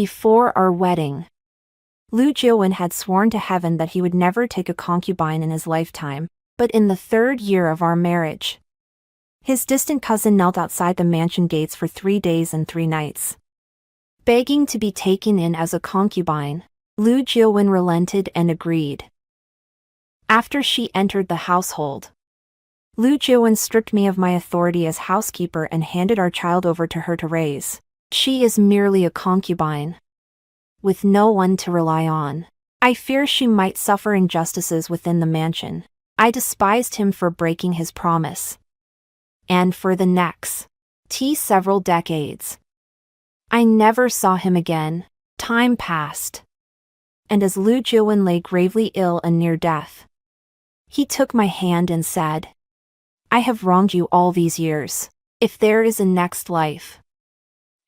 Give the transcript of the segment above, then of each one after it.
Before our wedding, Lu Jiwen had sworn to heaven that he would never take a concubine in his lifetime, but in the 3rd year of our marriage, his distant cousin knelt outside the mansion gates for 3 days and 3 nights, begging to be taken in as a concubine. Lu Jiwen relented and agreed. After she entered the household, Lu Jiwen stripped me of my authority as housekeeper and handed our child over to her to raise. She is merely a concubine, with no one to rely on. I fear she might suffer injustices within the mansion. I despised him for breaking his promise. And for the next several decades, I never saw him again. Time passed, and as Lu Jiwen lay gravely ill and near death, he took my hand and said, "I have wronged you all these years. If there is a next life,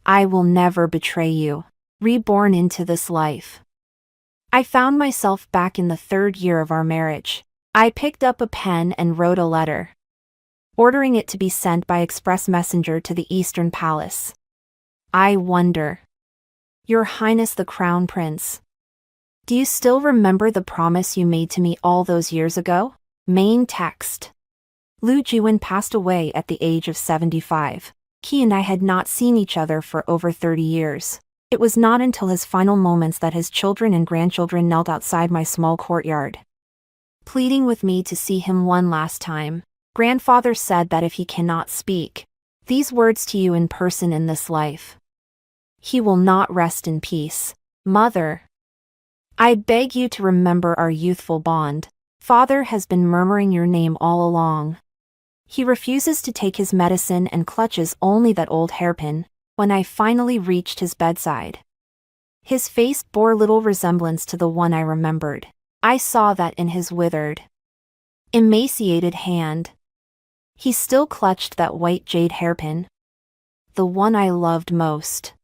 I will never betray you." Reborn into this life, I found myself back in the 3rd year of our marriage. I picked up a pen and wrote a letter, ordering it to be sent by express messenger to the Eastern Palace. I wonder, Your Highness the Crown Prince, do you still remember the promise you made to me all those years ago? Main text. Lu Jiwen passed away at the age of 75. He and I had not seen each other for over 30 years. It was not until his final moments that his children and grandchildren knelt outside my small courtyard, pleading with me to see him one last time. Grandfather said that if he cannot speak these words to you in person in this life, he will not rest in peace. Mother, I beg you to remember our youthful bond. Father has been murmuring your name all along. He refuses to take his medicine and clutches only that old hairpin. When I finally reached his bedside, his face bore little resemblance to the one I remembered. I saw that in his withered, emaciated hand, he still clutched that white jade hairpin, the one I loved most.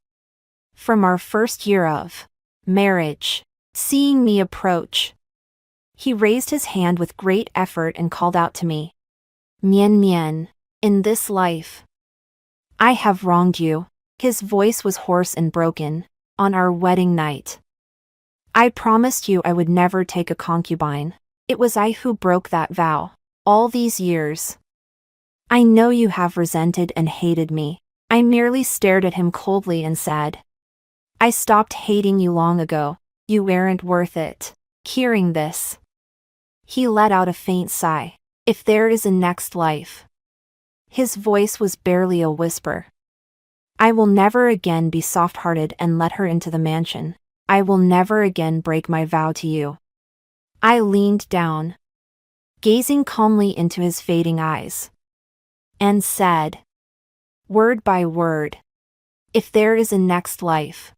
From our first year of marriage, seeing me approach, he raised his hand with great effort and called out to me, "Mian Mian, in this life, I have wronged you." His voice was hoarse and broken. On our wedding night, I promised you I would never take a concubine. It was I who broke that vow. All these years, I know you have resented and hated me. I merely stared at him coldly and said, "I stopped hating you long ago. You weren't worth it." Hearing this, he let out a faint sigh. If there is a next life, his voice was barely a whisper. I will never again be soft-hearted and let her into the mansion. I will never again break my vow to you. I leaned down, gazing calmly into his fading eyes, and said, word by word, if there is a next life,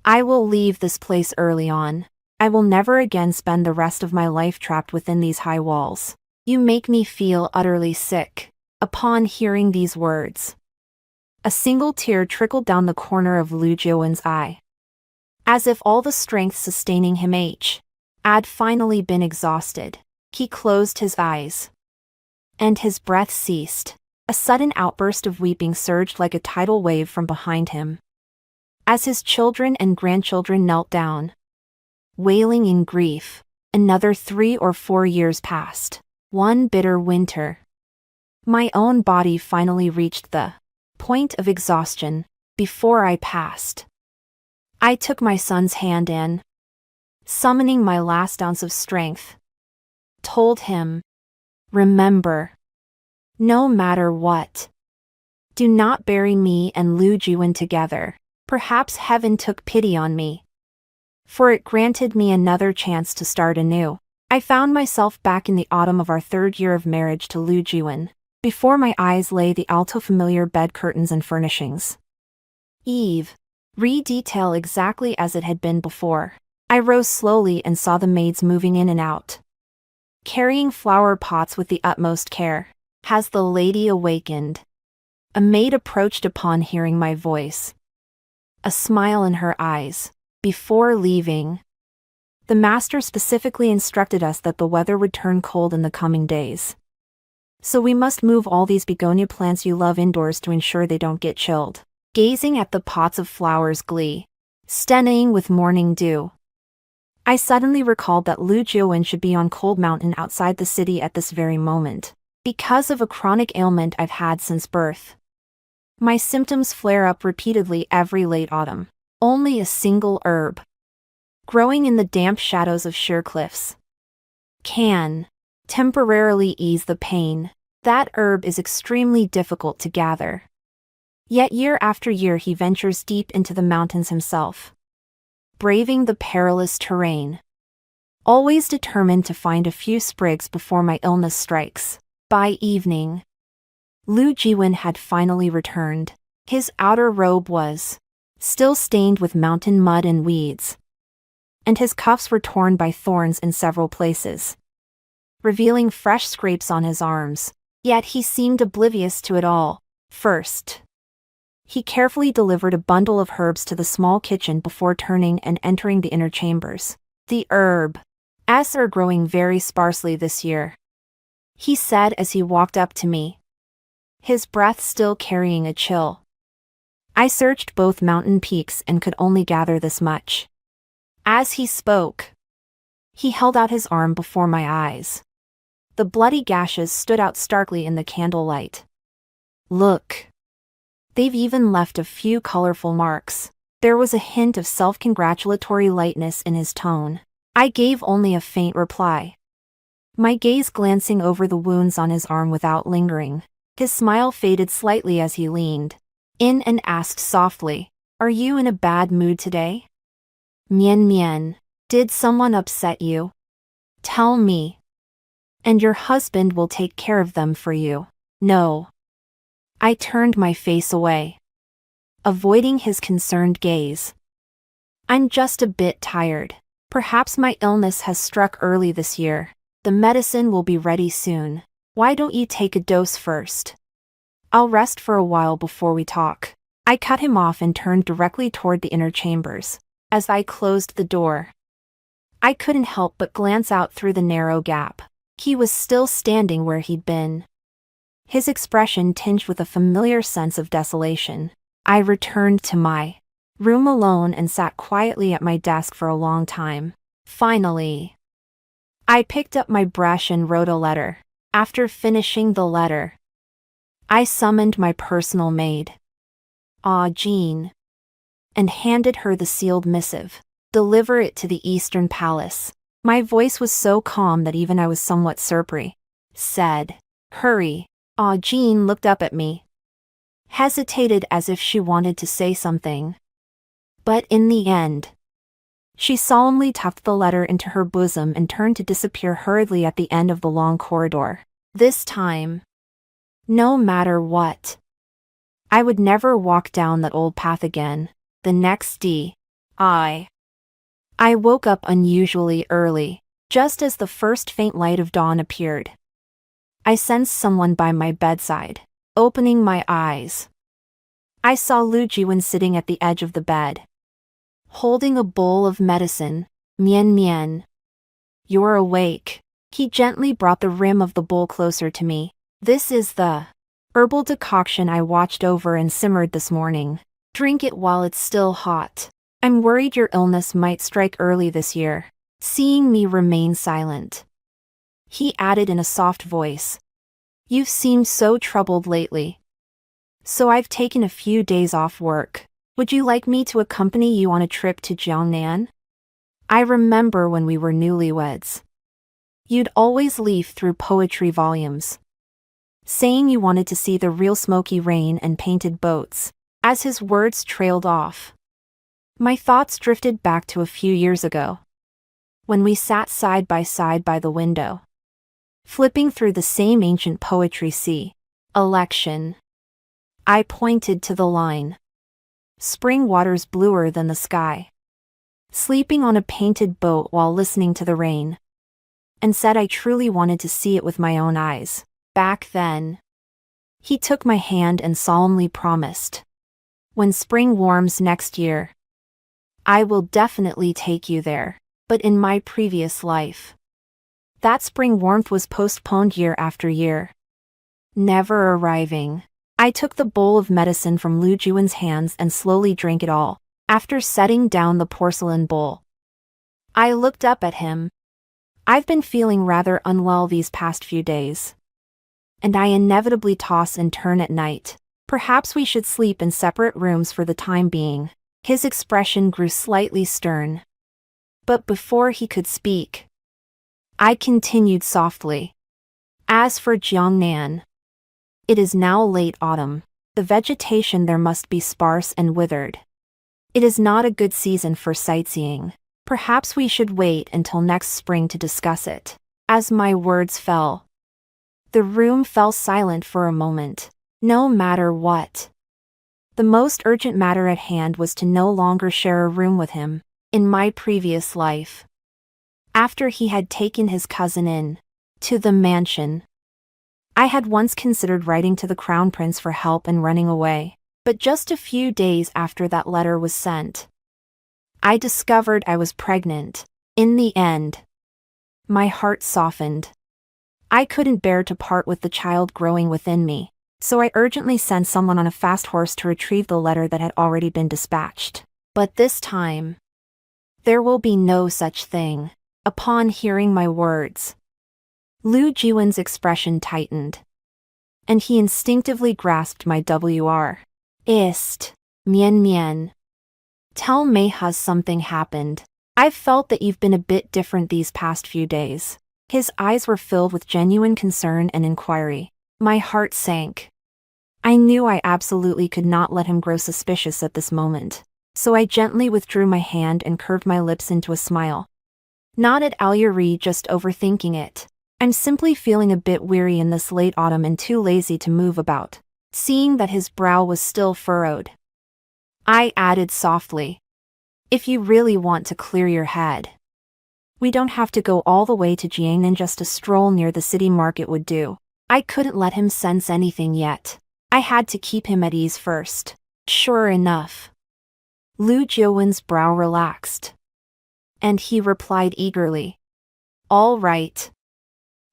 I will leave this place early on. I will never again spend the rest of my life trapped within these high walls. You make me feel utterly sick. Upon hearing these words, a single tear trickled down the corner of Lu Jiwen's eye, as if all the strength sustaining him had finally been exhausted. He closed his eyes, and his breath ceased. A sudden outburst of weeping surged like a tidal wave from behind him, as his children and grandchildren knelt down, wailing in grief. Another 3 or 4 years passed. One bitter winter, my own body finally reached the point of exhaustion. Before I passed, I took my son's hand and, summoning my last ounce of strength, told him, remember, no matter what, do not bury me and Lu Jiwen together. Perhaps heaven took pity on me, for it granted me another chance to start anew. I found myself back in the autumn of our 3rd year of marriage to Lu Jiwen. Before my eyes lay the alto familiar bed curtains and furnishings. Detail exactly as it had been before. I rose slowly and saw the maids moving in and out, carrying flower pots with the utmost care. Has the lady awakened? A maid approached upon hearing my voice, a smile in her eyes. Before leaving, the master specifically instructed us that the weather would turn cold in the coming days, so we must move all these begonia plants you love indoors to ensure they don't get chilled. Gazing at the pots of flowers steaming with morning dew. I suddenly recalled that Lu Jiuwen should be on Cold Mountain outside the city at this very moment, because of a chronic ailment I've had since birth. My symptoms flare up repeatedly every late autumn. Only a single herb, growing in the damp shadows of sheer cliffs, can temporarily ease the pain. That herb is extremely difficult to gather. Yet year after year he ventures deep into the mountains himself, braving the perilous terrain, always determined to find a few sprigs before my illness strikes. By evening, Lu Jiwen had finally returned. His outer robe was still stained with mountain mud and weeds, and his cuffs were torn by thorns in several places, revealing fresh scrapes on his arms. Yet he seemed oblivious to it all. First, he carefully delivered a bundle of herbs to the small kitchen before turning and entering the inner chambers. The herbs are growing very sparsely this year, he said as he walked up to me, his breath still carrying a chill. I searched both mountain peaks and could only gather this much. As he spoke, he held out his arm before my eyes. The bloody gashes stood out starkly in the candlelight. Look. They've even left a few colorful marks. There was a hint of self-congratulatory lightness in his tone. I gave only a faint reply, my gaze glancing over the wounds on his arm without lingering. His smile faded slightly as he leaned in and asked softly, "Are you in a bad mood today?" "Mian Mian, did someone upset you? Tell me, and your husband will take care of them for you." "No." I turned my face away, avoiding his concerned gaze. "I'm just a bit tired. Perhaps my illness has struck early this year. The medicine will be ready soon. Why don't you take a dose first? I'll rest for a while before we talk." I cut him off and turned directly toward the inner chambers. As I closed the door, I couldn't help but glance out through the narrow gap. He was still standing where he'd been, his expression tinged with a familiar sense of desolation. I returned to my room alone and sat quietly at my desk for a long time. Finally, I picked up my brush and wrote a letter. After finishing the letter, I summoned my personal maid, Jean, and handed her the sealed missive. "Deliver it to the Eastern Palace." My voice was so calm that even I was somewhat surprised. Said, "Hurry." Jean looked up at me, hesitated as if she wanted to say something. But in the end, she solemnly tucked the letter into her bosom and turned to disappear hurriedly at the end of the long corridor. This time, no matter what, I would never walk down that old path again. The next day, I woke up unusually early, just as the first faint light of dawn appeared. I sensed someone by my bedside. Opening my eyes, I saw Lu Jiwen sitting at the edge of the bed, holding a bowl of medicine. "Mian Mian, you're awake." He gently brought the rim of the bowl closer to me. "This is the herbal decoction I watched over and simmered this morning. Drink it while it's still hot. I'm worried your illness might strike early this year." Seeing me remain silent, he added in a soft voice, "You've seemed so troubled lately, so I've taken a few days off work. Would you like me to accompany you on a trip to Jiangnan? I remember when we were newlyweds, you'd always leaf through poetry volumes, saying you wanted to see the real smoky rain and painted boats." As his words trailed off, my thoughts drifted back to a few years ago, when we sat side by the window, flipping through the same ancient poetry election. I pointed to the line, "Spring waters bluer than the sky," sleeping on a painted boat while listening to the rain, and said I truly wanted to see it with my own eyes. Back then, he took my hand and solemnly promised, "When spring warms next year, I will definitely take you there." But in my previous life, that spring warmth was postponed year after year, never arriving. I took the bowl of medicine from Lu Jiwen's hands and slowly drank it all. after setting down the porcelain bowl. I looked up at him. I've been feeling rather unwell these past few days. And I inevitably toss and turn at night. Perhaps we should sleep in separate rooms for the time being. His expression grew slightly stern. But before he could speak, I continued softly. As for Jiangnan, it is now late autumn. The vegetation there must be sparse and withered. It is not a good season for sightseeing. Perhaps we should wait until next spring to discuss it. As my words fell, the room fell silent for a moment. No matter what. The most urgent matter at hand was to no longer share a room with him. In my previous life, after he had taken his cousin in to the mansion, I had once considered writing to the Crown Prince for help and running away. But just a few days after that letter was sent, I discovered I was pregnant. In the end, my heart softened. I couldn't bear to part with the child growing within me, so I urgently sent someone on a fast horse to retrieve the letter that had already been dispatched. But this time, there will be no such thing. Upon hearing my words, Lu Jiwen's expression tightened, and he instinctively grasped my WR. Mian Mian. Tell me, has something happened? I've felt that you've been a bit different these past few days. His eyes were filled with genuine concern and inquiry. My heart sank. I knew I absolutely could not let him grow suspicious at this moment, so I gently withdrew my hand and curved my lips into a smile. Not at Alyuri, just overthinking it. I'm simply feeling a bit weary in this late autumn and too lazy to move about. Seeing that his brow was still furrowed, I added softly, if you really want to clear your head, we don't have to go all the way to Jiangnan, just a stroll near the city market would do. I couldn't let him sense anything yet. I had to keep him at ease first. Sure enough, Lu Jiwen's brow relaxed, and he replied eagerly, All right.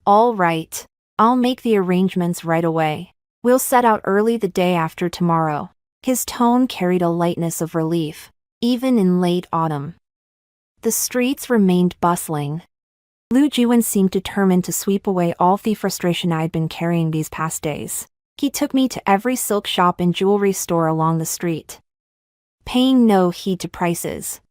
I'll make the arrangements right away. We'll set out early the day after tomorrow. His tone carried a lightness of relief, even in late autumn. The streets remained bustling. Lu Jiwen seemed determined to sweep away all the frustration I'd been carrying these past days. He took me to every silk shop and jewelry store along the street, paying no heed to prices,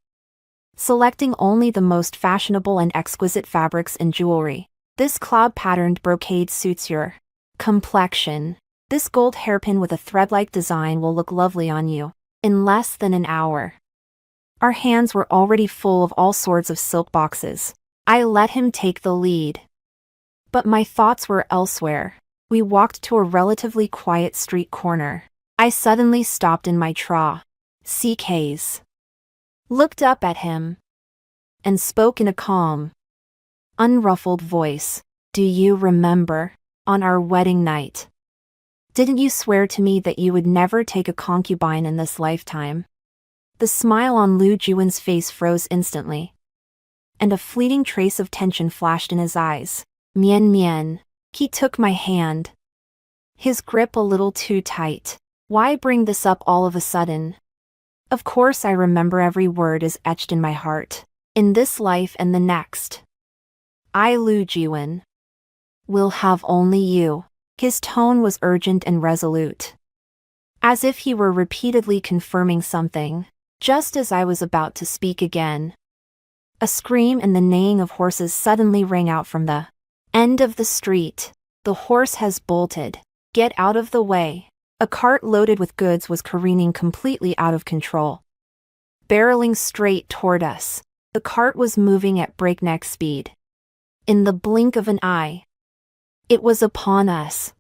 selecting only the most fashionable and exquisite fabrics and jewelry. This cloud-patterned brocade suits your complexion. This gold hairpin with a thread-like design will look lovely on you. In less than an hour, our hands were already full of all sorts of silk boxes. I let him take the lead, but my thoughts were elsewhere. We walked to a relatively quiet street corner. I suddenly stopped in my CKs, looked up at him, and spoke in a calm, unruffled voice. Do you remember, on our wedding night, didn't you swear to me that you would never take a concubine in this lifetime? The smile on Lu Jiwen's face froze instantly, and a fleeting trace of tension flashed in his eyes. Mian Mian. He took my hand, his grip a little too tight. Why bring this up all of a sudden? Of course I remember, every word is etched in my heart. In this life and the next, I, Lu Jiwen, will have only you. His tone was urgent and resolute, as if he were repeatedly confirming something. Just as I was about to speak again, a scream and the neighing of horses suddenly rang out from the end of the street. The horse has bolted. Get out of the way. A cart loaded with goods was careening completely out of control, barreling straight toward us. The cart was moving at breakneck speed. In the blink of an eye, it was upon us,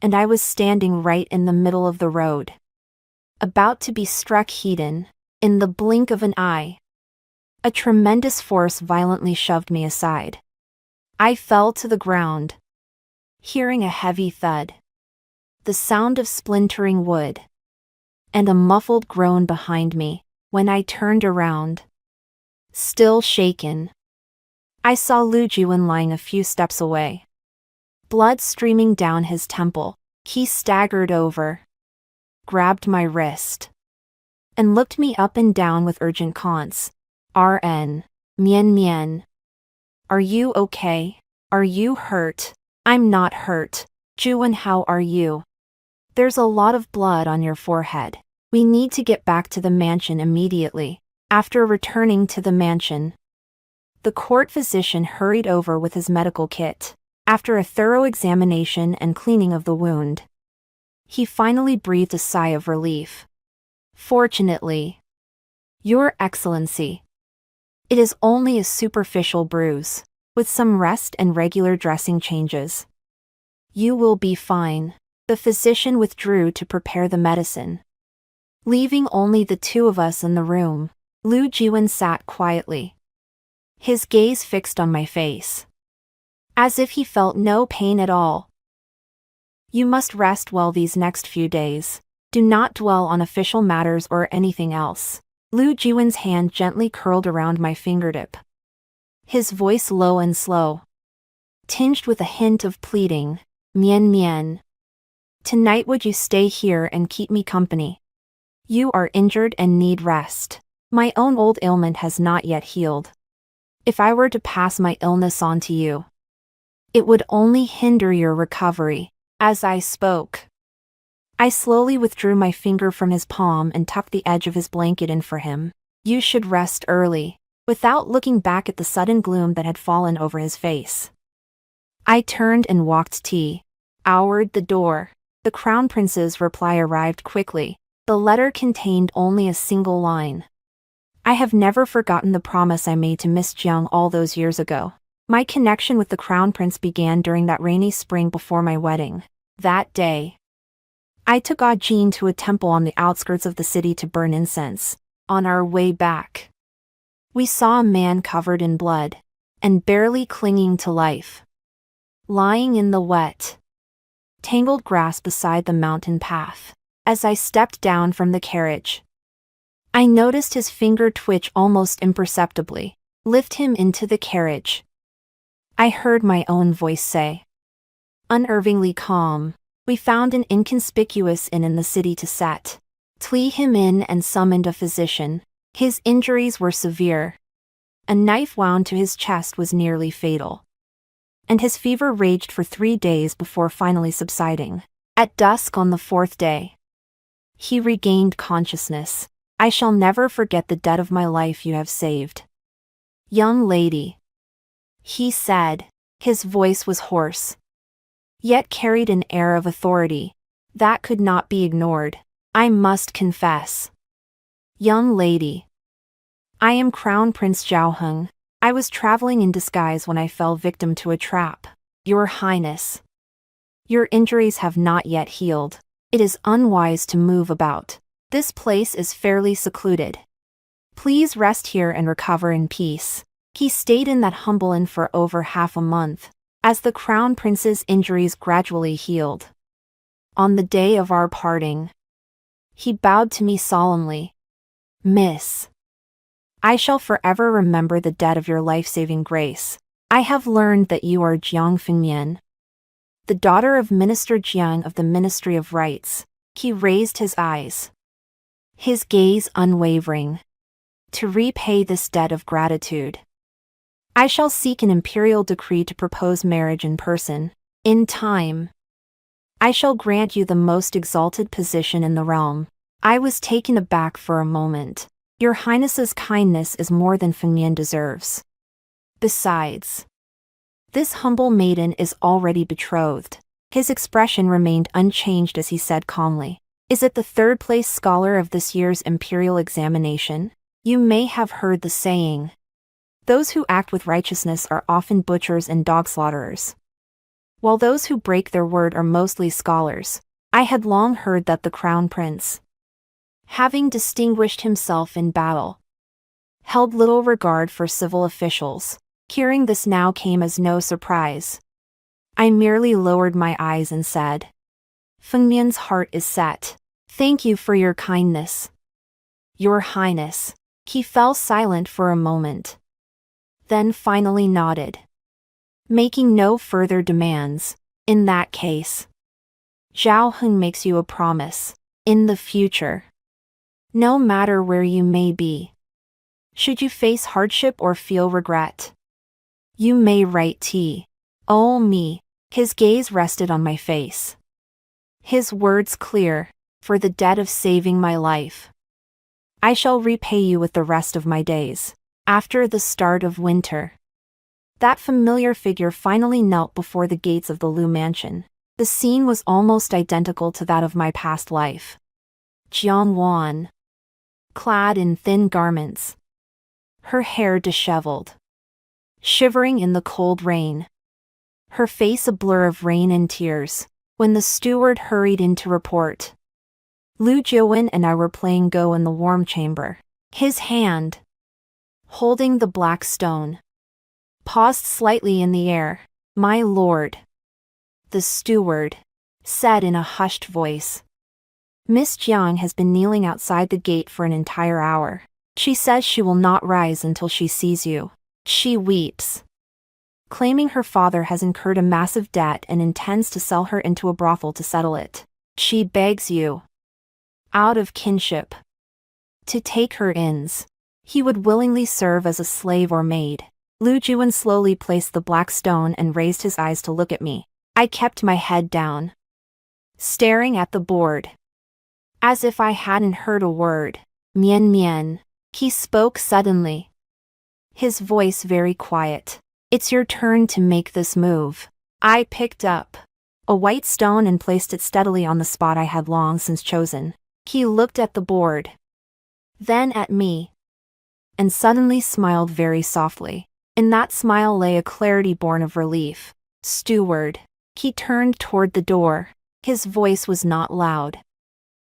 and I was standing right in the middle of the road, about to be struck head-on. In the blink of an eye, a tremendous force violently shoved me aside. I fell to the ground, hearing a heavy thud, the sound of splintering wood, and a muffled groan behind me. When I turned around, still shaken, I saw Lu Jiwen lying a few steps away, blood streaming down his temple. He staggered over, grabbed my wrist, and looked me up and down with urgent cons. RN. Mien mien. Are you okay? Are you hurt? I'm not hurt. Juan, how are you? There's a lot of blood on your forehead. We need to get back to the mansion immediately. After returning to the mansion, the court physician hurried over with his medical kit. After a thorough examination and cleaning of the wound, he finally breathed a sigh of relief. Fortunately, Your Excellency, it is only a superficial bruise, with some rest and regular dressing changes. You will be fine. The physician withdrew to prepare the medicine. Leaving only the two of us in the room, Lu Jiwen sat quietly, his gaze fixed on my face, as if he felt no pain at all. You must rest well these next few days. Do not dwell on official matters or anything else. Lu Jiwen's hand gently curled around my fingertip, his voice low and slow, tinged with a hint of pleading. Mien mien. Tonight would you stay here and keep me company? You are injured and need rest. My own old ailment has not yet healed. If I were to pass my illness on to you, it would only hinder your recovery. As I spoke, I slowly withdrew my finger from his palm and tucked the edge of his blanket in for him. You should rest early. Without looking back at the sudden gloom that had fallen over his face, I turned and walked toward the door. The Crown Prince's reply arrived quickly. The letter contained only a single line. I have never forgotten the promise I made to Miss Jiang all those years ago. My connection with the Crown Prince began during that rainy spring before my wedding. That day, I took Ajin to a temple on the outskirts of the city to burn incense. On our way back, we saw a man covered in blood and barely clinging to life, lying in the wet, tangled grass beside the mountain path. As I stepped down from the carriage, I noticed his finger twitch almost imperceptibly. Lift him into the carriage. I heard my own voice say, unnervingly calm. We found an inconspicuous inn in the city to set him in and summoned a physician. His injuries were severe. A knife wound to his chest was nearly fatal, and his fever raged for 3 days before finally subsiding. At dusk on the 4th day, he regained consciousness. I shall never forget the debt of my life you have saved. Young lady, he said. His voice was hoarse, yet carried an air of authority that could not be ignored. I must confess. Young lady, I am Crown Prince Zhao Heng. I was traveling in disguise when I fell victim to a trap. Your Highness, your injuries have not yet healed. It is unwise to move about. This place is fairly secluded. Please rest here and recover in peace. He stayed in that humble inn for over half a month, as the Crown Prince's injuries gradually healed. On the day of our parting, he bowed to me solemnly. Miss, I shall forever remember the debt of your life-saving grace. I have learned that you are Jiang Fengmian, the daughter of Minister Jiang of the Ministry of Rights. He raised his eyes, his gaze unwavering, to repay this debt of gratitude. I shall seek an imperial decree to propose marriage in person. In time, I shall grant you the most exalted position in the realm. I was taken aback for a moment. Your Highness's kindness is more than Fengmian deserves. Besides, this humble maiden is already betrothed. His expression remained unchanged as he said calmly, is it the 3rd-place scholar of this year's imperial examination? You may have heard the saying, those who act with righteousness are often butchers and dog slaughterers, while those who break their word are mostly scholars. I had long heard that the Crown Prince, having distinguished himself in battle, held little regard for civil officials. Hearing this now came as no surprise. I merely lowered my eyes and said, Fengmian's heart is set. Thank you for your kindness. Your Highness. He fell silent for a moment, then finally nodded, making no further demands. In that case, Zhao Heng makes you a promise. In the future, No matter where you may be. Should you face hardship or feel regret, you may write T. Oh me. His gaze rested on my face. His words clear, for the debt of saving my life. I shall repay you with the rest of my days. After the start of winter. That familiar figure finally knelt before the gates of the Liu mansion. The scene was almost identical to that of my past life. Jiang Wan. Clad in thin garments. Her hair disheveled. Shivering in the cold rain. Her face a blur of rain and tears. When the steward hurried in to report, Lu Jiwen and I were playing Go in the warm chamber. His hand, holding the black stone, paused slightly in the air. My lord, the steward said in a hushed voice. Miss Jiang has been kneeling outside the gate for an entire hour. She says she will not rise until she sees you. She weeps, claiming her father has incurred a massive debt and intends to sell her into a brothel to settle it. She begs you, out of kinship, to take her ins. He would willingly serve as a slave or maid. Lu Jiwen slowly placed the black stone and raised his eyes to look at me. I kept my head down, staring at the board, as if I hadn't heard a word. Mian Mian. He spoke suddenly, his voice very quiet. It's your turn to make this move. I picked up a white stone and placed it steadily on the spot I had long since chosen. He looked at the board, then at me, and suddenly smiled very softly. In that smile lay a clarity born of relief. Steward. He turned toward the door. His voice was not loud,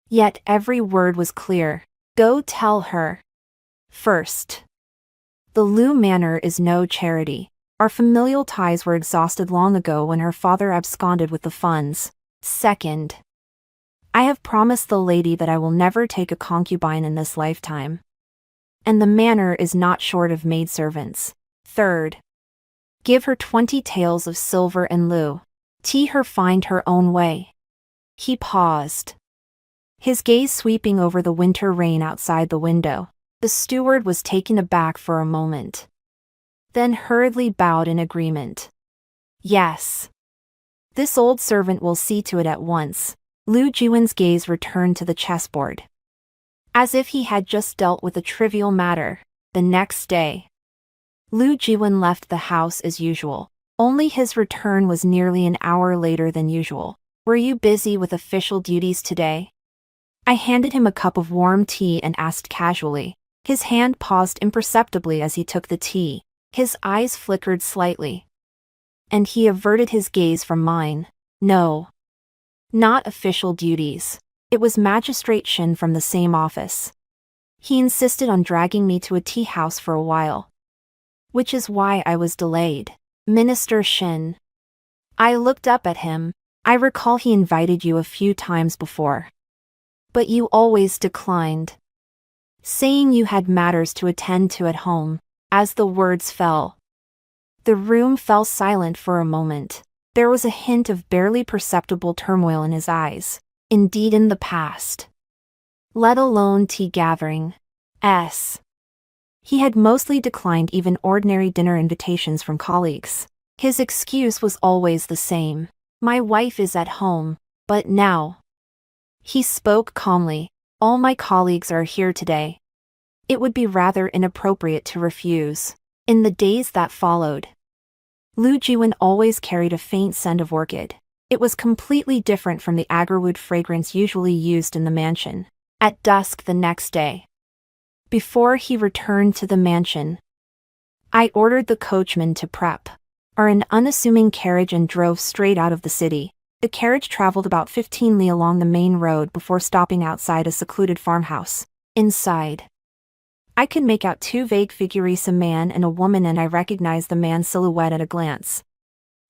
yet every word was clear. Go tell her. First, the Liu Manor is no charity. Our familial ties were exhausted long ago when her father absconded with the funds. Second, I have promised the lady that I will never take a concubine in this lifetime. And the manor is not short of maidservants. Third, give her 20 taels of silver and Liu. Tea her find her own way. He paused, his gaze sweeping over the winter rain outside the window. The steward was taken aback for a moment, then hurriedly bowed in agreement. Yes. This old servant will see to it at once. Lu Jiwen's gaze returned to the chessboard, as if he had just dealt with a trivial matter. The next day, Lu Jiwen left the house as usual. Only his return was nearly an hour later than usual. Were you busy with official duties today? I handed him a cup of warm tea and asked casually. His hand paused imperceptibly as he took the tea. His eyes flickered slightly, and he averted his gaze from mine. No. Not official duties. It was Magistrate Shin from the same office. He insisted on dragging me to a tea house for a while, which is why I was delayed. Minister Shin. I looked up at him. I recall he invited you a few times before, but you always declined, saying you had matters to attend to at home. As the words fell, the room fell silent for a moment. There was a hint of barely perceptible turmoil in his eyes. Indeed, in the past, let alone tea gathering, he had mostly declined even ordinary dinner invitations from colleagues. His excuse was always the same. My wife is at home. But now, he spoke calmly, all my colleagues are here today. It would be rather inappropriate to refuse. In the days that followed, Lu Jiwen always carried a faint scent of orchid. It was completely different from the agarwood fragrance usually used in the mansion. At dusk the next day, before he returned to the mansion, I ordered the coachman to prep an unassuming carriage and drove straight out of the city. The carriage traveled about 15 li along the main road before stopping outside a secluded farmhouse. Inside, I could make out two vague figures, a man and a woman, and I recognized the man's silhouette at a glance.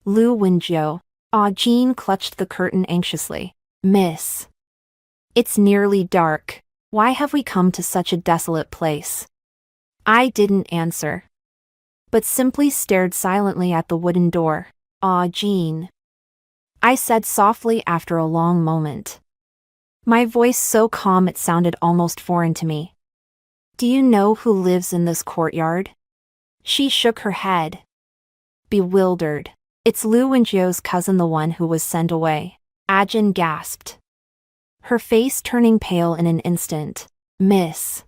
Lu Wenjiu. Jean clutched the curtain anxiously. Miss. It's nearly dark. Why have we come to such a desolate place? I didn't answer, but simply stared silently at the wooden door. Jean, I said softly after a long moment. My voice so calm it sounded almost foreign to me. Do you know who lives in this courtyard? She shook her head. Bewildered. It's Lu Wenjio's cousin, the one who was sent away. Ajin gasped. Her face turning pale in an instant. Miss.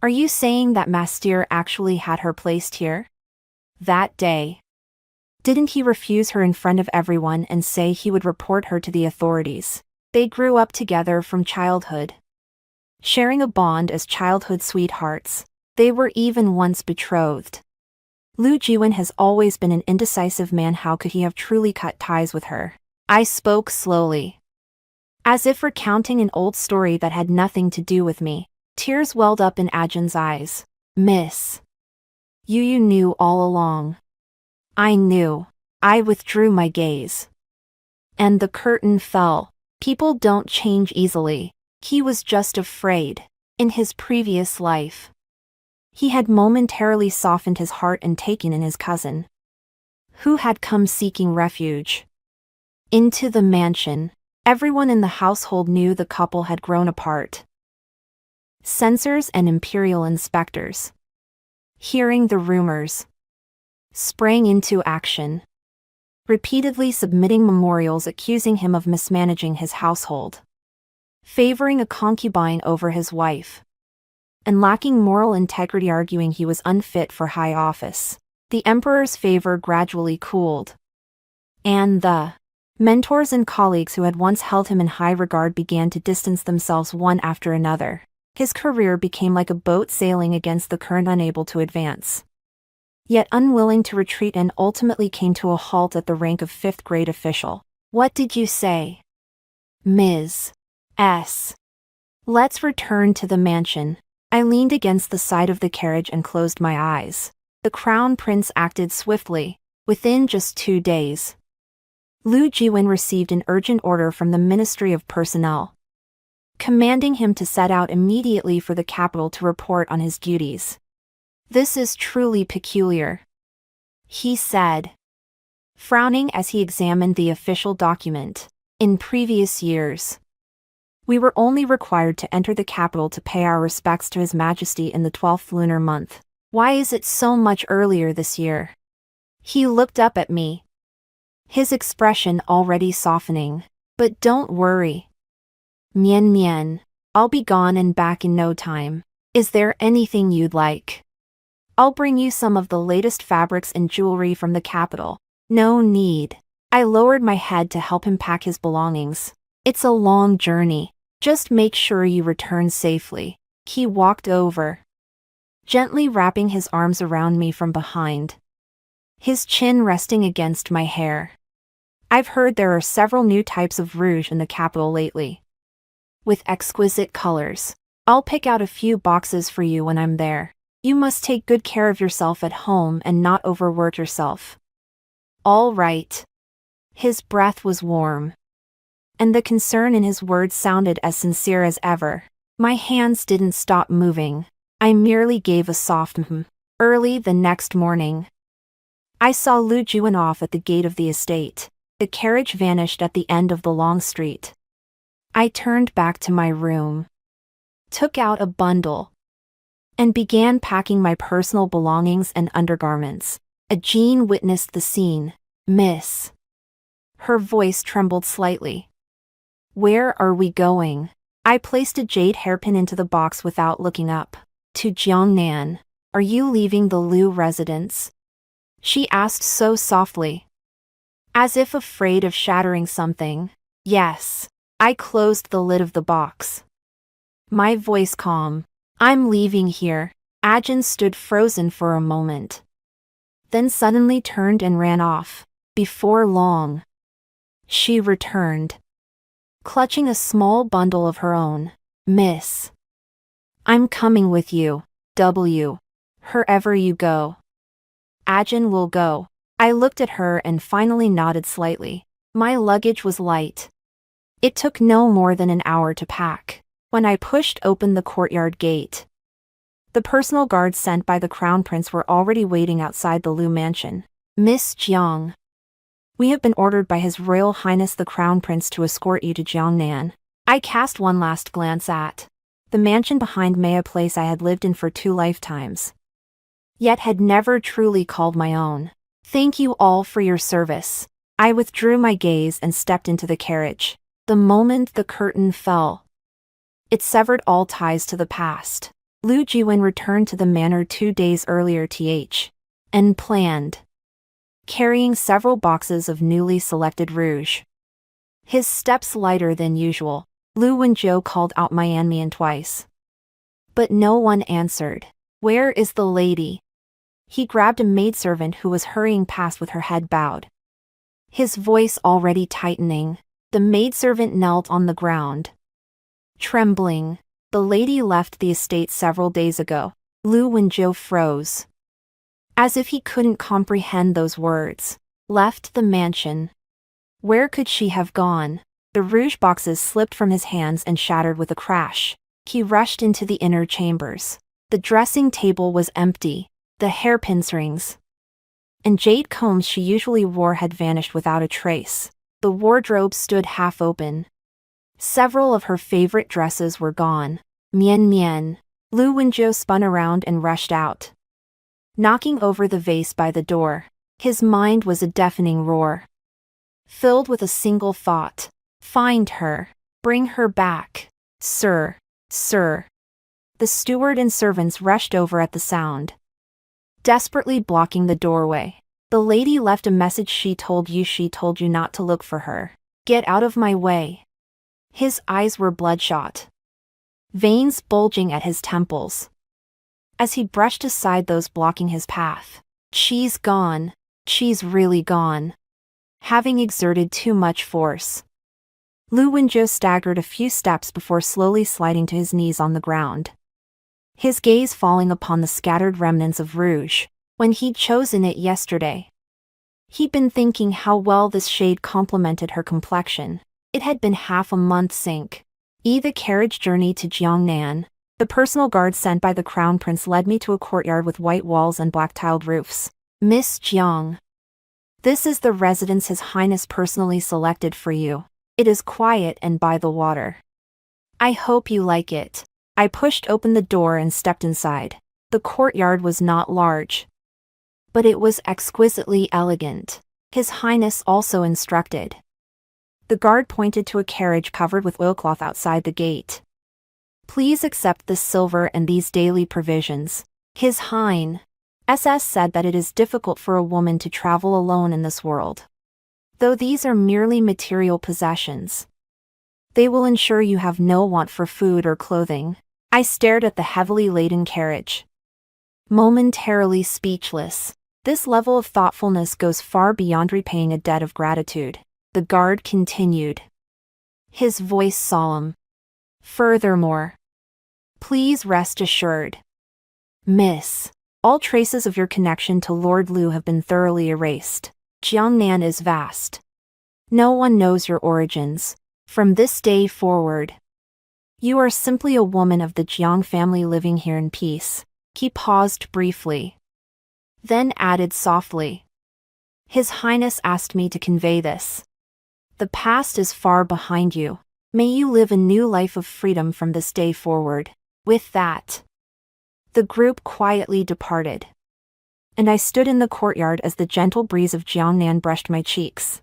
Are you saying that Master actually had her placed here? That day. Didn't he refuse her in front of everyone and say he would report her to the authorities? They grew up together from childhood, sharing a bond as childhood sweethearts. They were even once betrothed. Lu Jiwen has always been an indecisive man. How could he have truly cut ties with her? I spoke slowly, as if recounting an old story that had nothing to do with me. Tears welled up in Ajin's eyes. Miss. You knew all along. I knew. I withdrew my gaze. And the curtain fell. People don't change easily. He was just afraid. In his previous life, he had momentarily softened his heart and taken in his cousin, who had come seeking refuge, into the mansion. Everyone in the household knew the couple had grown apart. Censors and imperial inspectors, hearing the rumors, sprang into action, repeatedly submitting memorials accusing him of mismanaging his household, favoring a concubine over his wife, and lacking moral integrity, arguing he was unfit for high office. The emperor's favor gradually cooled, and the mentors and colleagues who had once held him in high regard began to distance themselves one after another. His career became like a boat sailing against the current, unable to advance, yet unwilling to retreat, and ultimately came to a halt at the rank of 5th grade official. What did you say? Ms. S. Let's return to the mansion. I leaned against the side of the carriage and closed my eyes. The crown prince acted swiftly. Within just 2 days, Lu Jiwen received an urgent order from the Ministry of Personnel, commanding him to set out immediately for the capital to report on his duties. This is truly peculiar, he said, frowning as he examined the official document. In previous years, we were only required to enter the capital to pay our respects to His Majesty in the 12th lunar month. Why is it so much earlier this year? He looked up at me, his expression already softening. But don't worry. Mian Mian, I'll be gone and back in no time. Is there anything you'd like? I'll bring you some of the latest fabrics and jewelry from the capital. No need. I lowered my head to help him pack his belongings. It's a long journey. Just make sure you return safely. He walked over, gently wrapping his arms around me from behind, his chin resting against my hair. I've heard there are several new types of rouge in the capital lately, with exquisite colors. I'll pick out a few boxes for you when I'm there. You must take good care of yourself at home and not overwork yourself. All right. His breath was warm, and the concern in his words sounded as sincere as ever. My hands didn't stop moving. I merely gave a soft Early the next morning, I saw Lu Jiwen off at the gate of the estate. The carriage vanished at the end of the long street. I turned back to my room, took out a bundle, and began packing my personal belongings and undergarments. Jean witnessed the scene. Miss. Her voice trembled slightly. Where are we going? I placed a jade hairpin into the box without looking up. To Jiangnan. Are you leaving the Lu residence? She asked so softly, as if afraid of shattering something. Yes. I closed the lid of the box, my voice calm. I'm leaving here. Ajin stood frozen for a moment, then suddenly turned and ran off. Before long, she returned, clutching a small bundle of her own. Miss. I'm coming with you. Wherever you go. Ajin will go. I looked at her and finally nodded slightly. My luggage was light. It took no more than an hour to pack. When I pushed open the courtyard gate, the personal guards sent by the crown prince were already waiting outside the Lu mansion. Miss Jiang, we have been ordered by His Royal Highness the Crown Prince to escort you to Jiangnan. I cast one last glance at the mansion behind me, a place I had lived in for 2 lifetimes, yet had never truly called my own. Thank you all for your service. I withdrew my gaze and stepped into the carriage. The moment the curtain fell, it severed all ties to the past. Lu Jiwen returned to the manor 2 days earlier and planned, carrying several boxes of newly selected rouge. His steps lighter than usual, Lu Wenjiu called out Mian twice. But no one answered. Where is the lady? He grabbed a maidservant who was hurrying past with her head bowed, his voice already tightening. The maidservant knelt on the ground, trembling. The lady left the estate several days ago. Lu Wenjiu froze, as if he couldn't comprehend those words. Left the mansion. Where could she have gone? The rouge boxes slipped from his hands and shattered with a crash. He rushed into the inner chambers. The dressing table was empty. The hairpin rings and jade combs she usually wore had vanished without a trace. The wardrobe stood half open. Several of her favorite dresses were gone. Mian. Lu Wenjiu spun around and rushed out, knocking over the vase by the door. His mind was a deafening roar, filled with a single thought. Find her. Bring her back. Sir. The steward and servants rushed over at the sound, desperately blocking the doorway. The lady left a message. She told you not to look for her. Get out of my way. His eyes were bloodshot, veins bulging at his temples, as he brushed aside those blocking his path. She's gone. She's really gone. Having exerted too much force, Lu Wenjiu staggered a few steps before slowly sliding to his knees on the ground, his gaze falling upon the scattered remnants of rouge. When he'd chosen it yesterday, he'd been thinking how well this shade complemented her complexion. It had been half a month since the carriage journey to Jiangnan. The personal guard sent by the crown prince led me to a courtyard with white walls and black-tiled roofs. Miss Jiang, this is the residence His Highness personally selected for you. It is quiet and by the water. I hope you like it. I pushed open the door and stepped inside. The courtyard was not large, but it was exquisitely elegant. His Highness also instructed. The guard pointed to a carriage covered with oilcloth outside the gate. Please accept this silver and these daily provisions. His Highness said that it is difficult for a woman to travel alone in this world. Though these are merely material possessions, they will ensure you have no want for food or clothing. I stared at the heavily laden carriage, momentarily speechless. This level of thoughtfulness goes far beyond repaying a debt of gratitude. The guard continued, his voice solemn. Furthermore, please rest assured, Miss, all traces of your connection to Lord Lu have been thoroughly erased. Jiangnan is vast. No one knows your origins. From this day forward, you are simply a woman of the Jiang family living here in peace. He paused briefly, then added softly, His Highness asked me to convey this. The past is far behind you. May you live a new life of freedom from this day forward. With that, the group quietly departed, and I stood in the courtyard as the gentle breeze of Jiangnan brushed my cheeks,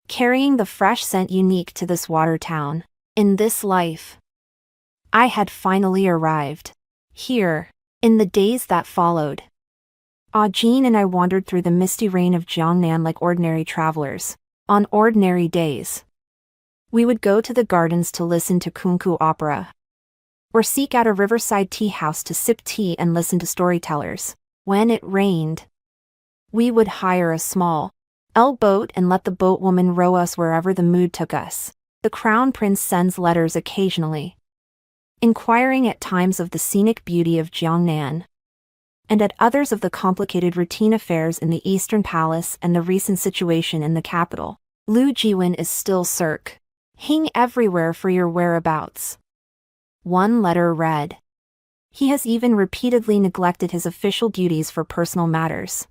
carrying the fresh scent unique to this water town. In this life, I had finally arrived. Here, in the days that followed, Jin and I wandered through the misty rain of Jiangnan like ordinary travelers. On ordinary days, we would go to the gardens to listen to kungfu opera, or seek out a riverside tea house to sip tea and listen to storytellers. When it rained, we would hire a small boat and let the boatwoman row us wherever the mood took us. The crown prince sends letters occasionally, inquiring at times of the scenic beauty of Jiangnan, and at others of the complicated routine affairs in the Eastern Palace and the recent situation in the capital. Lu Jiwen is still searching everywhere for your whereabouts. One letter read, he has even repeatedly neglected his official duties for personal matters,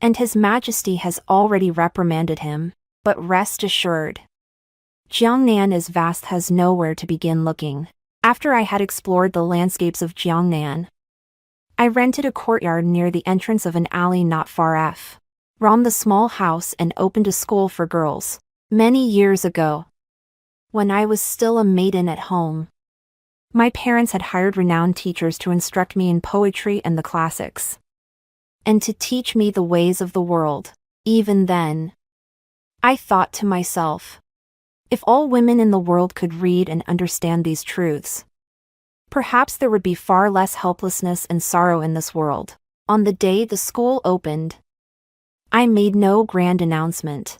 and His Majesty has already reprimanded him. But rest assured, Jiangnan is vast, has nowhere to begin looking. After I had explored the landscapes of Jiangnan, I rented a courtyard near the entrance of an alley not far from the small house and opened a school for girls. Many years ago, when I was still a maiden at home, my parents had hired renowned teachers to instruct me in poetry and the classics, and to teach me the ways of the world. Even then, I thought to myself, if all women in the world could read and understand these truths, perhaps there would be far less helplessness and sorrow in this world. On the day the school opened, I made no grand announcement.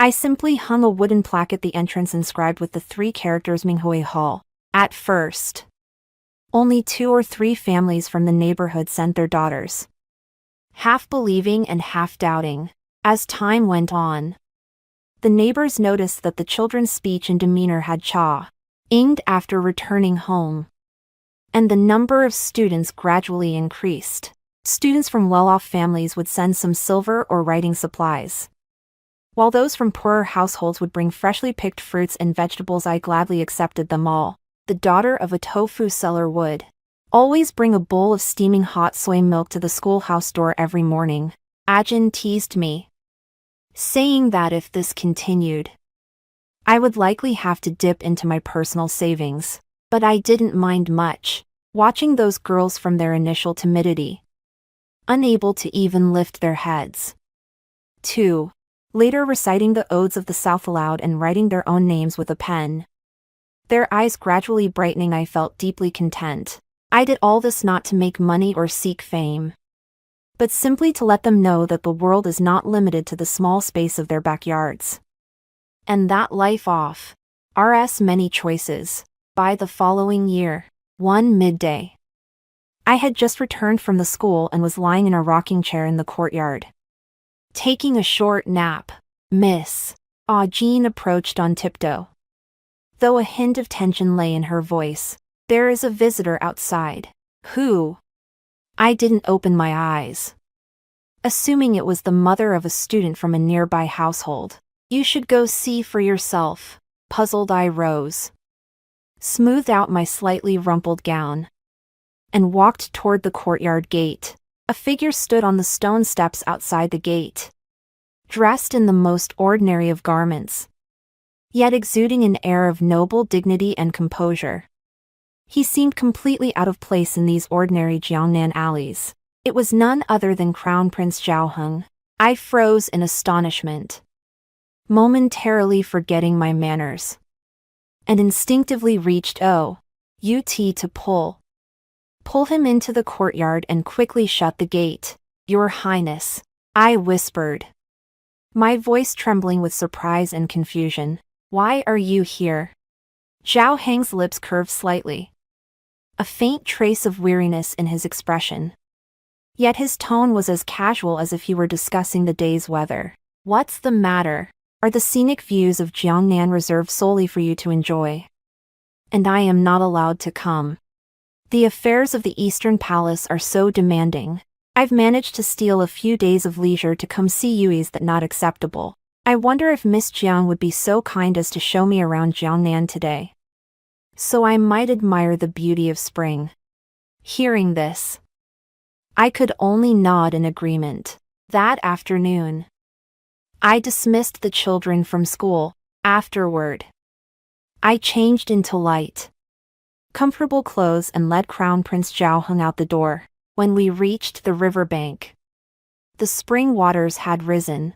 I simply hung a wooden plaque at the entrance inscribed with the 3 characters Minghui Hall. At first, only 2 or 3 families from the neighborhood sent their daughters, half believing and half doubting. As time went on, the neighbors noticed that the children's speech and demeanor had changed after returning home, and the number of students gradually increased. Students from well-off families would send some silver or writing supplies, while those from poorer households would bring freshly picked fruits and vegetables. I gladly accepted them all. The daughter of a tofu seller would always bring a bowl of steaming hot soy milk to the schoolhouse door every morning. Ajin teased me, saying that if this continued, I would likely have to dip into my personal savings. But I didn't mind much, watching those girls from their initial timidity, unable to even lift their heads, to later reciting the odes of the South aloud and writing their own names with a pen, their eyes gradually brightening. I felt deeply content. I did all this not to make money or seek fame, but simply to let them know that the world is not limited to the small space of their backyards, and that life offers many choices. By the following year, one midday, I had just returned from the school and was lying in a rocking chair in the courtyard, taking a short nap. Miss Jean approached on tiptoe, though a hint of tension lay in her voice. There is a visitor outside. Who? I didn't open my eyes, assuming it was the mother of a student from a nearby household. You should go see for yourself. Puzzled, I rose, smoothed out my slightly rumpled gown, and walked toward the courtyard gate. A figure stood on the stone steps outside the gate, dressed in the most ordinary of garments, yet exuding an air of noble dignity and composure. He seemed completely out of place in these ordinary Jiangnan alleys. It was none other than Crown Prince Zhaoheng. I froze in astonishment, momentarily forgetting my manners, and instinctively reached out to pull him into the courtyard and quickly shut the gate. Your Highness, I whispered, my voice trembling with surprise and confusion. Why are you here? Zhao Heng's lips curved slightly, a faint trace of weariness in his expression. Yet his tone was as casual as if he were discussing the day's weather. What's the matter? Are the scenic views of Jiangnan reserved solely for you to enjoy, and I am not allowed to come? The affairs of the Eastern Palace are so demanding. I've managed to steal a few days of leisure to come see you. Is that not acceptable? I wonder if Miss Jiang would be so kind as to show me around Jiangnan today, so I might admire the beauty of spring. Hearing this, I could only nod in agreement. That afternoon, I dismissed the children from school. Afterward, I changed into light, comfortable clothes and led Crown Prince Zhaoheng out the door. When we reached the riverbank, the spring waters had risen,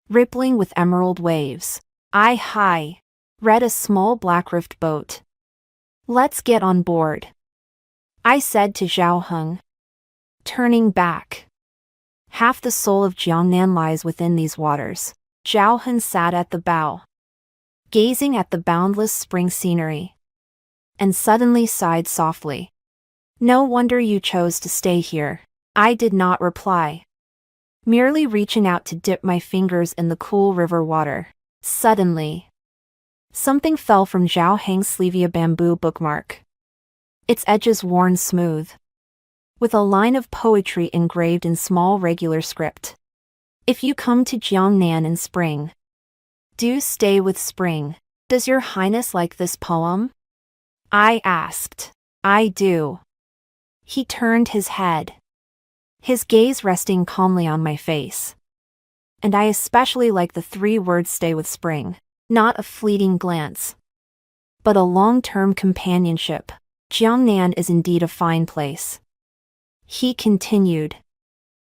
rippling with emerald waves. I read a small black-roofed boat. Let's get on board, I said to Zhaoheng, turning back. Half the soul of Jiangnan lies within these waters. Zhaoheng sat at the bow, gazing at the boundless spring scenery, and suddenly sighed softly. No wonder you chose to stay here. I did not reply, merely reaching out to dip my fingers in the cool river water. Suddenly, something fell from Zhao Heng's sleeve, a bamboo bookmark, its edges worn smooth, with a line of poetry engraved in small regular script. If you come to Jiangnan in spring, do stay with spring. Does your highness like this poem? I asked. I do. He turned his head, his gaze resting calmly on my face. And I especially like the 3 words stay with spring. Not a fleeting glance, but a long-term companionship. Jiangnan is indeed a fine place. He continued,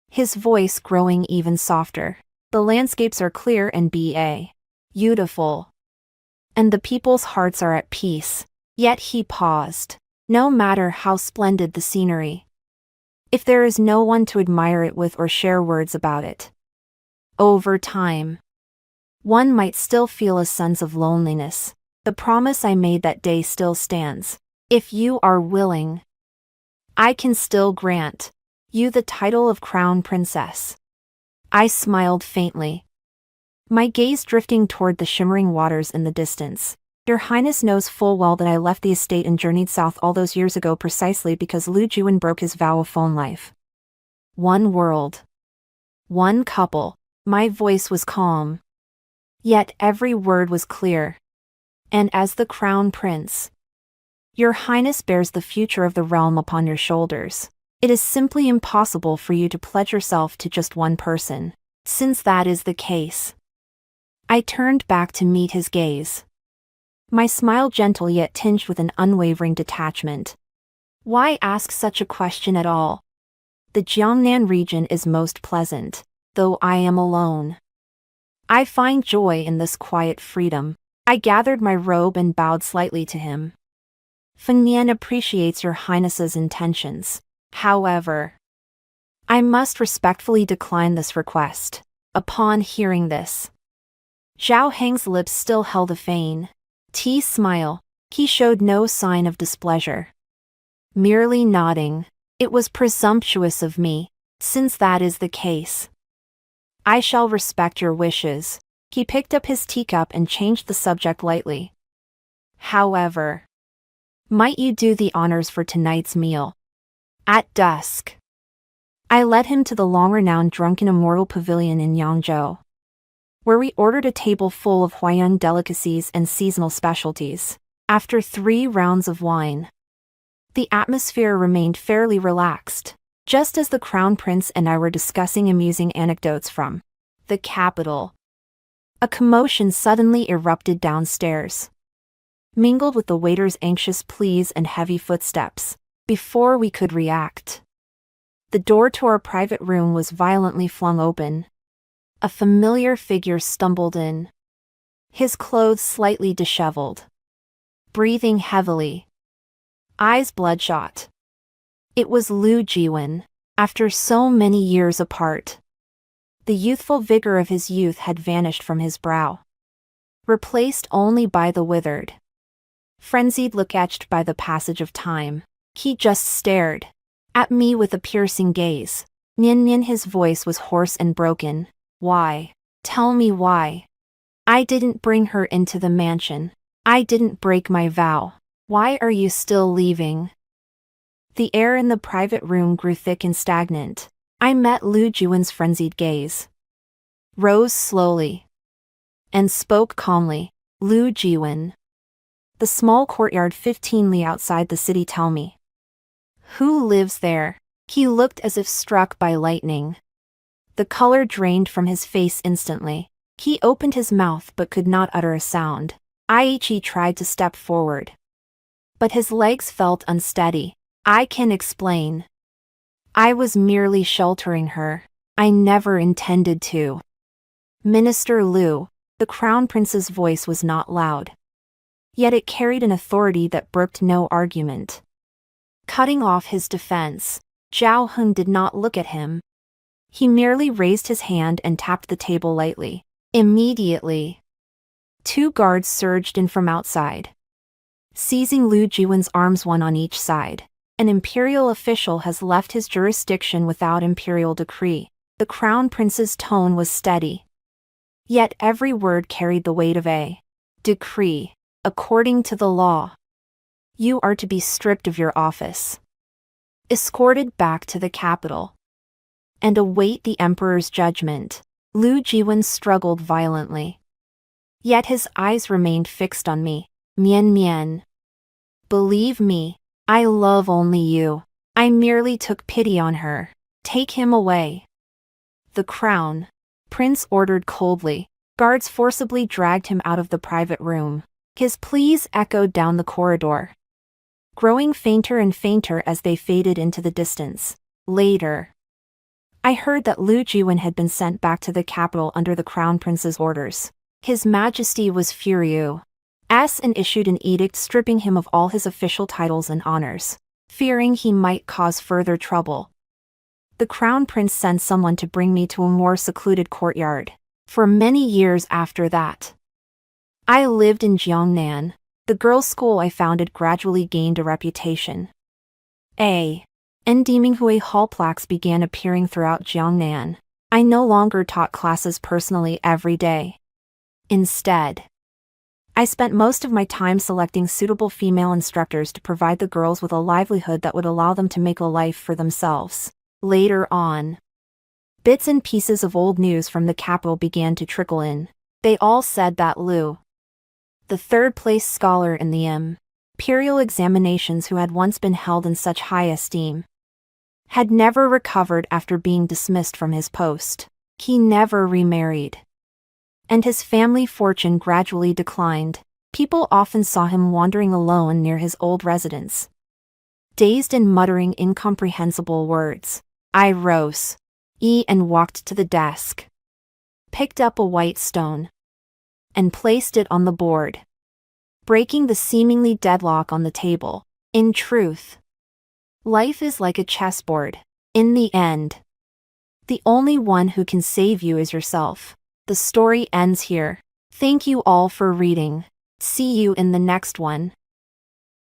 his voice growing even softer. The landscapes are clear and beautiful. And the people's hearts are at peace. Yet he paused. No matter how splendid the scenery, if there is no one to admire it with or share words about it, over time, one might still feel a sense of loneliness. The promise I made that day still stands. If you are willing, I can still grant you the title of Crown Princess. I smiled faintly, my gaze drifting toward the shimmering waters in the distance. Your Highness knows full well that I left the estate and journeyed south all those years ago precisely because Lu Jiwen broke his vow of phone life. One world. One couple. My voice was calm. Yet every word was clear. And as the Crown Prince, Your Highness bears the future of the realm upon your shoulders. It is simply impossible for you to pledge yourself to just one person. Since that is the case, I turned back to meet his gaze, my smile gentle yet tinged with an unwavering detachment. Why ask such a question at all? The Jiangnan region is most pleasant, though I am alone. I find joy in this quiet freedom. I gathered my robe and bowed slightly to him. Fengnian appreciates your highness's intentions. However, I must respectfully decline this request. Upon hearing this, Zhao Heng's lips still held a faint smile. He showed no sign of displeasure, merely nodding. It was presumptuous of me. Since that is the case, I shall respect your wishes. He picked up his teacup and changed the subject lightly. However, might you do the honors for tonight's meal? At dusk, I led him to the long-renowned Drunken Immortal Pavilion in Yangzhou, where we ordered a table full of Huaiyang delicacies and seasonal specialties. After 3 rounds of wine, the atmosphere remained fairly relaxed, just as the Crown Prince and I were discussing amusing anecdotes from the capital. A commotion suddenly erupted downstairs, mingled with the waiter's anxious pleas and heavy footsteps. Before we could react, the door to our private room was violently flung open. A familiar figure stumbled in, his clothes slightly disheveled, breathing heavily, eyes bloodshot. It was Lu Jiwen. After so many years apart, the youthful vigor of his youth had vanished from his brow, replaced only by the withered, frenzied look etched by the passage of time. He just stared at me with a piercing gaze. Nian, his voice was hoarse and broken. Why? Tell me why. I didn't bring her into the mansion. I didn't break my vow. Why are you still leaving? The air in the private room grew thick and stagnant. I met Lu Jiwen's frenzied gaze, rose slowly, and spoke calmly. Lu Jiwen. The small courtyard 15 li outside the city. Tell me, who lives there? He looked as if struck by lightning. The color drained from his face instantly. He opened his mouth but could not utter a sound. Aichi tried to step forward, but his legs felt unsteady. I can explain. I was merely sheltering her. I never intended to. Minister Lu, the Crown Prince's voice was not loud, yet it carried an authority that brooked no argument. Cutting off his defense, Zhao Heng did not look at him. He merely raised his hand and tapped the table lightly. Immediately, 2 guards surged in from outside, seizing Lu Jiwen's arms, one on each side. An imperial official has left his jurisdiction without imperial decree. The Crown Prince's tone was steady, yet every word carried the weight of a decree. According to the law, you are to be stripped of your office, escorted back to the capital, and await the emperor's judgment. Lu Jiwen struggled violently. Yet his eyes remained fixed on me. Mien mien. Believe me, I love only you. I merely took pity on her. Take him away. The crown prince ordered coldly. Guards forcibly dragged him out of the private room. His pleas echoed down the corridor, growing fainter and fainter as they faded into the distance. Later, I heard that Lu Jiwen had been sent back to the capital under the crown prince's orders. His Majesty was furious and issued an edict stripping him of all his official titles and honors, fearing he might cause further trouble. The crown prince sent someone to bring me to a more secluded courtyard. For many years after that, I lived in Jiangnan. The girls' school I founded gradually gained a reputation. Endeminghui hall plaques began appearing throughout Jiangnan. I no longer taught classes personally every day. Instead, I spent most of my time selecting suitable female instructors to provide the girls with a livelihood that would allow them to make a life for themselves. Later on, bits and pieces of old news from the capital began to trickle in. They all said that Lu, the third-place scholar in the imperial examinations who had once been held in such high esteem, had never recovered after being dismissed from his post. He never remarried, and his family fortune gradually declined. People often saw him wandering alone near his old residence, dazed and muttering incomprehensible words. I rose and walked to the desk, picked up a white stone, and placed it on the board, breaking the seemingly deadlock on the table. In truth, life is like a chessboard. In the end, the only one who can save you is yourself. The story ends here. Thank you all for reading. See you in the next one.